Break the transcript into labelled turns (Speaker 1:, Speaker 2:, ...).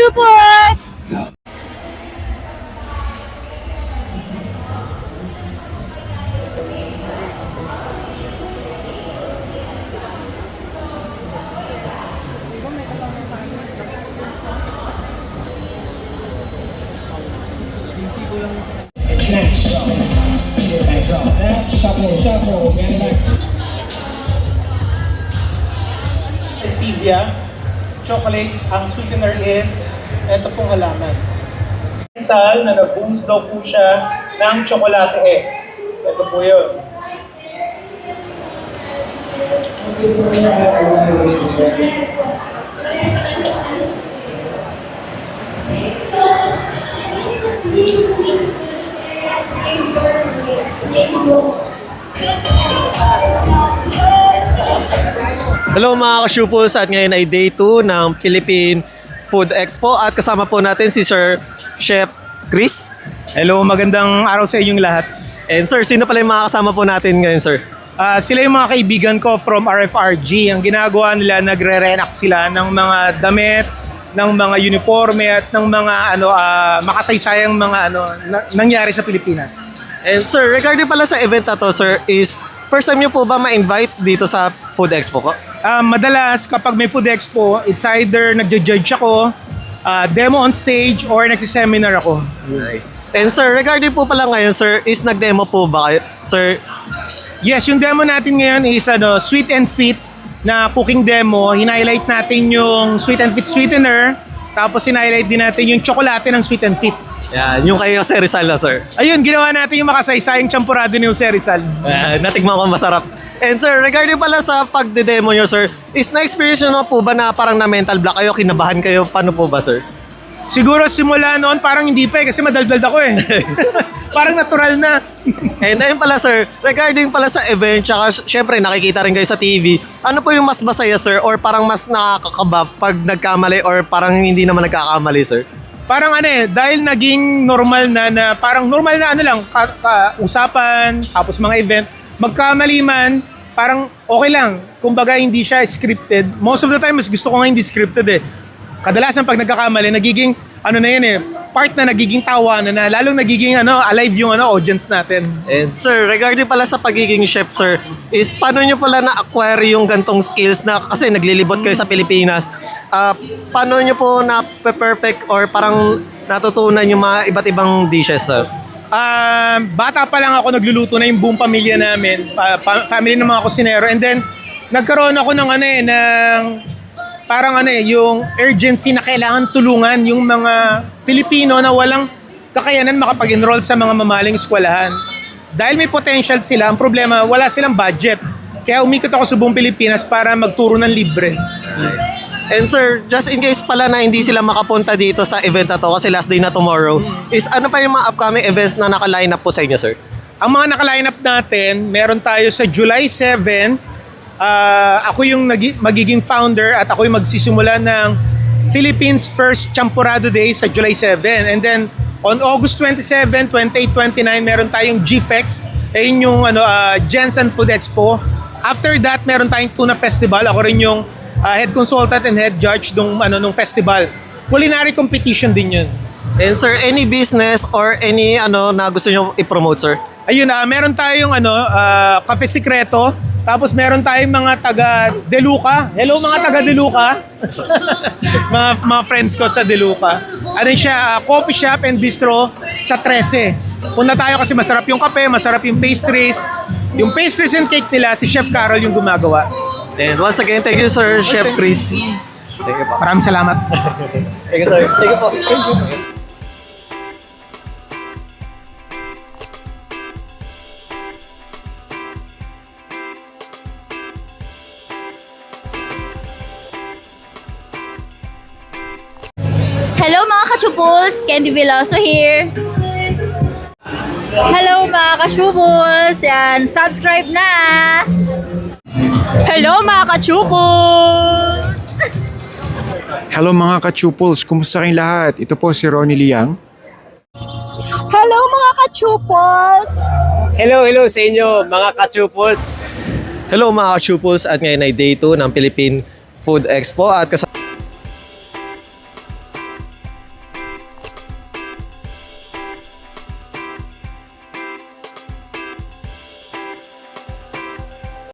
Speaker 1: Kachupos!
Speaker 2: Next. Next up. Shuffle. Very nice. Stevia, chocolate, ang sweetener is ito pong halaman. Sal na nag-booms daw po siya ng tsokolate eh. Ito po yun.
Speaker 3: Hello mga ka-Shupos, at ngayon ay day 2 ng Philippine Food Expo at kasama po natin si Sir Chef Chris.
Speaker 2: Hello, magandang araw sa inyong lahat.
Speaker 3: And sir, sino pala yung mga kasama po natin ngayon, sir?
Speaker 2: Sila yung mga kaibigan ko from RFRG. Ang ginagawa nila, nagre-reenact sila ng mga damit, ng mga uniforme at ng mga makasaysayang mga nangyari sa Pilipinas.
Speaker 3: And sir, regarding pala sa event na to, sir, is first time nyo po ba ma-invite dito sa Food Expo ko?
Speaker 2: Madalas kapag may Food Expo, it's either nagja-judge ako, demo on stage, or nagsiseminar ako.
Speaker 3: Nice. And sir, regarding po pala ngayon, sir, is nag-demo po ba kayo? Sir,
Speaker 2: Yes, yung demo natin ngayon is Sweet and Fit na cooking demo. Hinighlight natin yung Sweet and Fit sweetener, tapos hinighlight din natin yung tsokolate ng Sweet and Fit.
Speaker 3: yan, yung kayo Sir Rizal na, sir.
Speaker 2: Ayun, ginawa natin yung makasaysayang champurado ni Jose Rizal.
Speaker 3: Natikman ko masarap. And sir, regarding pala sa pagde-demo nyo, sir, is na-experience nyo na po ba na parang na-mental block kayo, kinabahan kayo? Paano po ba, sir?
Speaker 2: Siguro simula noon parang hindi pa kasi madaldal ako eh. Parang natural na.
Speaker 3: And ayun pala, sir, regarding pala sa event, tsaka syempre nakikita rin kayo sa TV, ano po yung mas masaya, sir, or parang mas nakakakaba pag nagkamali or parang hindi naman nagkakamali, sir?
Speaker 2: Parang dahil naging normal na parang normal na lang, usapan, tapos mga event, magkamali man, parang okay lang. Kumbaga hindi siya scripted. Most of the time, mas gusto ko nga hindi scripted eh. Kadalasan pag nagkakamali, nagiging part na nagiging tawanan na, lalong nagiging alive yung audience natin.
Speaker 3: And sir, regarding pala sa pagiging chef, sir, is paano nyo pala na-acquire yung gantong skills na kasi naglilibot kayo sa Pilipinas? Paano nyo po na-perfect or parang natutunan yung mga iba't ibang dishes, sir?
Speaker 2: Bata pa lang ako nagluluto na yung buong pamilya namin, family ng mga kusinero, and then nagkaroon ako ng yung urgency na kailangan tulungan yung mga Pilipino na walang kakayanan makapag-enroll sa mga mamahaling eskwelahan. Dahil may potential sila, ang problema, wala silang budget. Kaya umikot ako sa buong Pilipinas para magturo ng libre.
Speaker 3: Nice. And sir, just in case pala na hindi sila makapunta dito sa event na to kasi last day na tomorrow, is ano pa yung mga upcoming events na naka-line up po sa inyo, sir?
Speaker 2: Ang mga naka-line up natin, meron tayo sa July 7. Ako yung magiging founder at ako yung magsisimula ng Philippines First Champurado Day sa July 7. And then on August 27, 28, 29, meron tayong GFEX. Ayun yung Jensen Food Expo. After that, meron tayong Tuna Festival. Ako rin yung head consultant and head judge nung festival. Culinary competition din yun.
Speaker 3: And sir, any business or any na gusto nyo i-promote, sir?
Speaker 2: Ayun, meron tayong Cafe Secreto. Tapos meron tayong mga taga De Luca. Hello mga taga De Luca. mga friends ko sa De Luca. Siya, coffee shop and bistro sa 13. Punta tayo kasi masarap yung kape, masarap yung pastries. Yung pastries and cake nila, si Chef Carol yung gumagawa.
Speaker 3: And once again, thank you, Sir Chef Chris. Thank you po.
Speaker 2: Maraming salamat.
Speaker 3: Thank you, sir. Thank you po. Thank you.
Speaker 1: Hello mga Kachupos! Candy Veloso here! Hello mga Kachupos! Yan, subscribe na! Hello mga Kachupos!
Speaker 4: Hello mga ka-Chuples, kumusta kayong lahat? Ito po si Ronnie Liang.
Speaker 1: Hello mga Kachupos!
Speaker 5: Hello sa inyo mga ka-Chupos.
Speaker 3: Hello mga ka-Chupos, at ngayon ay day 2 ng Philippine Food Expo at kasama